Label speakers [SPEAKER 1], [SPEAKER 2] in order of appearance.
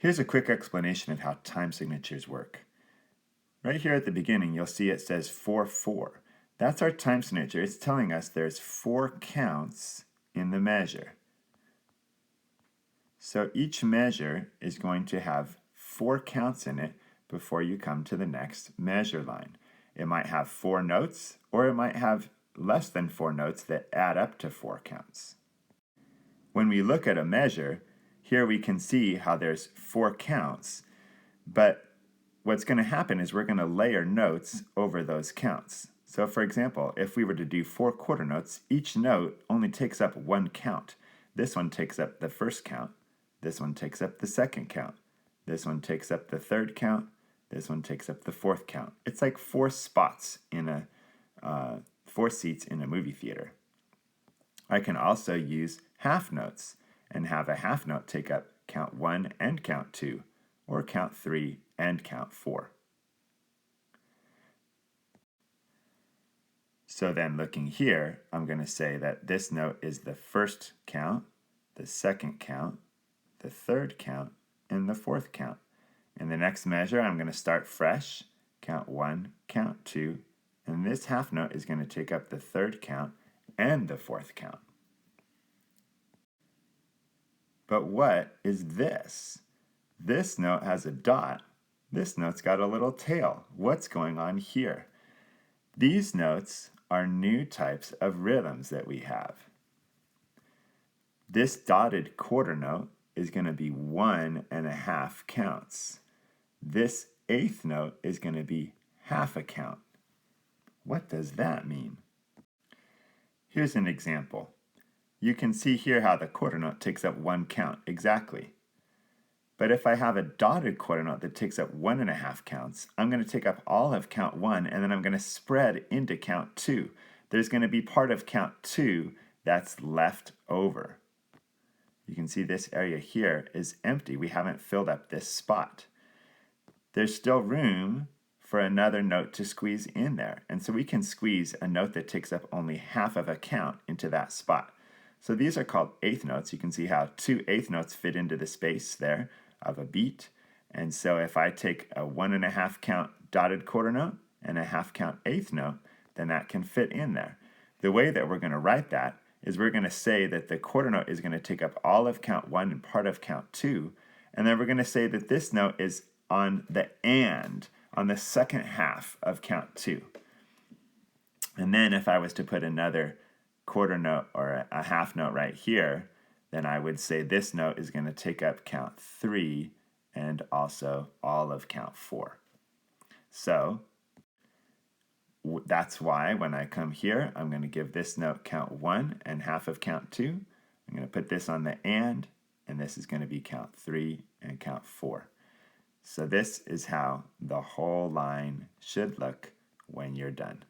[SPEAKER 1] Here's a quick explanation of how time signatures work. Right here at the beginning, you'll see it says 4-4. That's our time signature. It's telling us there's 4 counts in the measure. So each measure is going to have 4 counts in it before you come to the next measure line. It might have 4 notes, or it might have less than 4 notes that add up to 4 counts. When we look at a measure, here we can see how there's 4 counts, but what's going to happen is we're going to layer notes over those counts. So for example, if we were to do 4 quarter notes, each note only takes up 1 count. This one takes up the first count. This one takes up the second count. This one takes up the third count. This one takes up the fourth count. It's like 4 spots in 4 seats in a movie theater. I can also use half notes and have a half note take up count 1 and count 2, or count 3 and count 4. So then looking here, I'm going to say that this note is the first count, the second count, the third count, and the fourth count. In the next measure, I'm going to start fresh, count 1, count 2, and this half note is going to take up the third count and the fourth count. But what is this? This note has a dot. This note's got a little tail. What's going on here? These notes are new types of rhythms that we have. This dotted quarter note is going to be 1.5 counts. This eighth note is going to be half a count. What does that mean? Here's an example. You can see here how the quarter note takes up 1 count exactly. But if I have a dotted quarter note that takes up 1.5 counts, I'm going to take up all of count 1 and then I'm going to spread into count 2. There's going to be part of count 2 that's left over. You can see this area here is empty. We haven't filled up this spot. There's still room for another note to squeeze in there. And so we can squeeze a note that takes up only half of a count into that spot. So these are called eighth notes. You can see how 2 eighth notes fit into the space there of a beat. And so if I take a 1.5 count dotted quarter note and a half count eighth note, then that can fit in there. The way that we're going to write that is we're going to say that the quarter note is going to take up all of count 1 and part of count 2, and then we're going to say that this note is on the and, on the second half of count 2. And then if I was to put another quarter note or a half note right here, then I would say this note is going to take up count 3 and also all of count 4. So that's why when I come here, I'm going to give this note count 1 and half of count 2. I'm going to put this on the and this is going to be count 3 and count 4. So this is how the whole line should look when you're done.